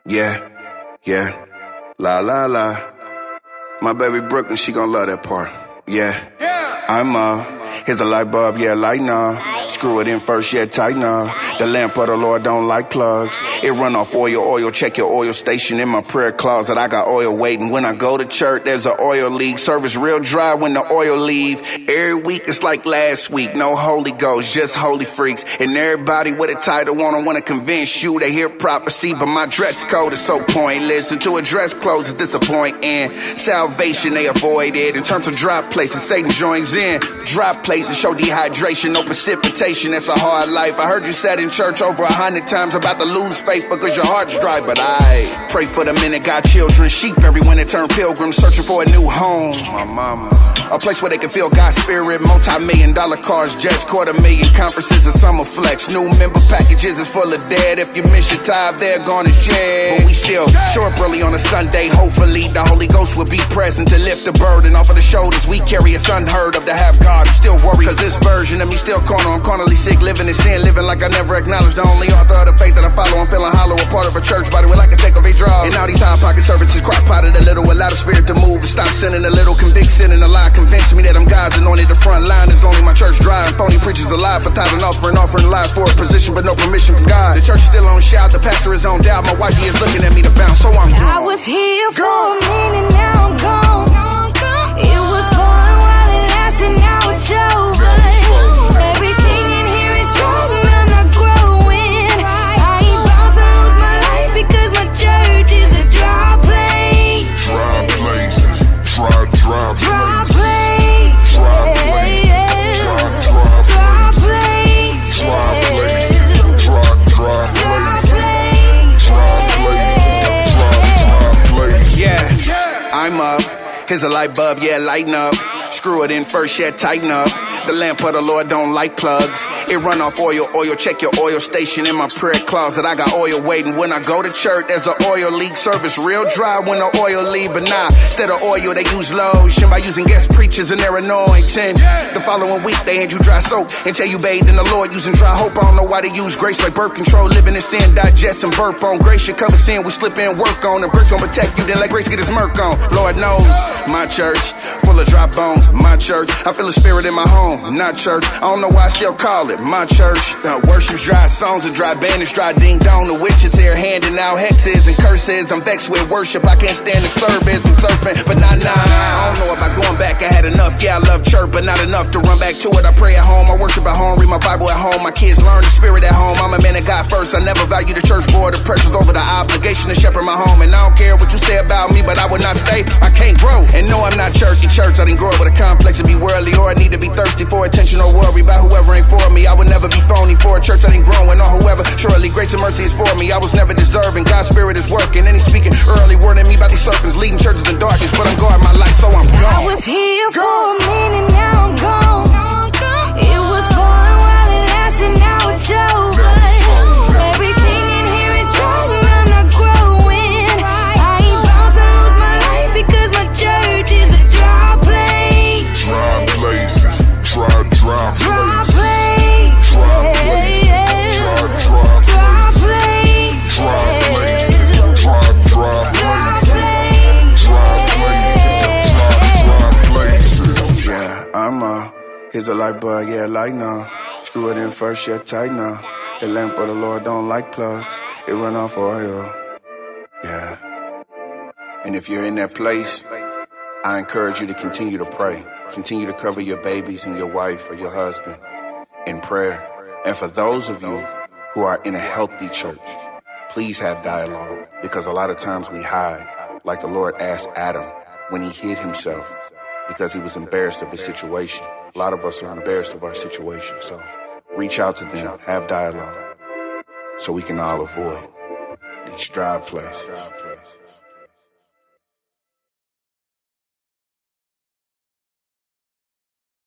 Yeah, yeah, la la la. My baby Brooklyn, she gon' love that part. Yeah, here's the light bulb, yeah, lighten up. Screw it in first, yeah, tighten up. The lamp of the Lord don't like plugs. It run off oil, check your oil station in my prayer closet. I got oil waiting. When I go to church, there's an oil leak. Service real dry when the oil leave. Every week it's like last week. No Holy Ghost, just holy freaks. And everybody with a title wanna convince you they hear prophecy, but my dress code is so pointless. And to address clothes is disappointing. Salvation they avoid it. In terms of dry places, Satan joins in. Dry places show dehydration, no precipitation. That's a hard life. I heard you said in church over 100 times about to lose faith because your heart's dry, but I pray for the men that got children. Sheep everyone that turn pilgrims, searching for a new home. My mama, a place where they can feel God's spirit. Multi-million-dollar cars, jets, $250,000 conferences, and summer flex. New member packages is full of dead. If you miss your tithe, they're gone as jet. But we still show up early on a Sunday. Hopefully the Holy Ghost will be present to lift the burden off of the shoulders we carry. It's unheard of to have God still worry, cause this version of me still corner. I'm carnally sick, living in sin, living like I never acknowledged the only author of the faith that I follow. I'm feeling hollow, a part of a church body with like a take of a draw. And all these high pocket services crock potted a little, allow the spirit to move and stop sinning a little, convict sin and a lie, convince me that I'm God's anointed. The front line is only my church drive. Phony preachers alive for tithing, offering lives for a position, but no permission from God. The church is still on shout, the pastor is on doubt. My wifey is looking at me to bounce, so I'm gone. I was here for a minute, now I'm gone. It was fun while it lasted, now it's over. Everything in here is strong, I'm not growing. I ain't bound to lose my life because my church is a dry place. Dry places, dry places. Dry place. Dry places, Dry place. dry places, dry places. Yeah, I'm up. Here's a light bulb, yeah, lighten up. Screw it in first, yeah, tighten up. The lamp of the Lord don't like plugs. It run off oil, check your oil station in my prayer closet. I got oil waiting. When I go to church, there's an oil leak. Service real dry when the oil leave, but nah, instead of oil, they use lotion by using guest preachers and their anointing. The following week, they hand you dry soap until you bathe in the Lord using dry hope. I don't know why they use grace like birth control. Living in sin, digest and burp on. Grace should cover sin, we slip in, work on. And bricks gon' protect you, then let grace get his murk on. Lord knows, my church, full of dry bones. My church, I feel the spirit in my home. Not church, I don't know why I still call it my church. Worship's dry songs, a dry bandage, dry ding dong. The witches here handing out hexes and curses. I'm vexed with worship, I can't stand the service. I'm surfing, but nah, I don't know about going back. I had enough, yeah, I love church, but not enough to run back to it. I pray at home, I worship at home, read my Bible at home. My kids learn the spirit at home. I'm a man of God first, I never value the church board. The pressure's over the obligation to shepherd my home. And I don't care what you say about me, but I would not stay, I can't grow. And no, I'm not church. I didn't grow up with a complex to be worldly, or I need to be thirsty for attention or worry about whoever ain't for me. I would never be phony for a church that ain't growing, or whoever. Surely grace and mercy is for me. I was never deserving. God's spirit is working, and he's speaking early, warning me about these serpents leading churches in darkness. But I'm guarding my life, so I'm gone. I was here for a minute, now I'm gone. It was fun while it lasted, now it's over. Everything in here is strong, I'm not growing. I ain't bound to lose my life because my church is a dry place. Dry places, dry places. Dry place. Dry places, Dry place. dry places. Dry places. Yeah, I'm here's a light bulb, yeah, lighten up. Screw it in first, yeah, tighten up. The lamp of the Lord don't like plugs. It run off oil. Yeah. And if you're in that place, I encourage you to continue to pray. Continue to cover your babies and your wife or your husband in prayer. And for those of you who are in a healthy church, please have dialogue, because a lot of times we hide, like the Lord asked Adam when he hid himself because he was embarrassed of his situation. A lot of us are embarrassed of our situation, so reach out to them, have dialogue, so we can all avoid these dry places.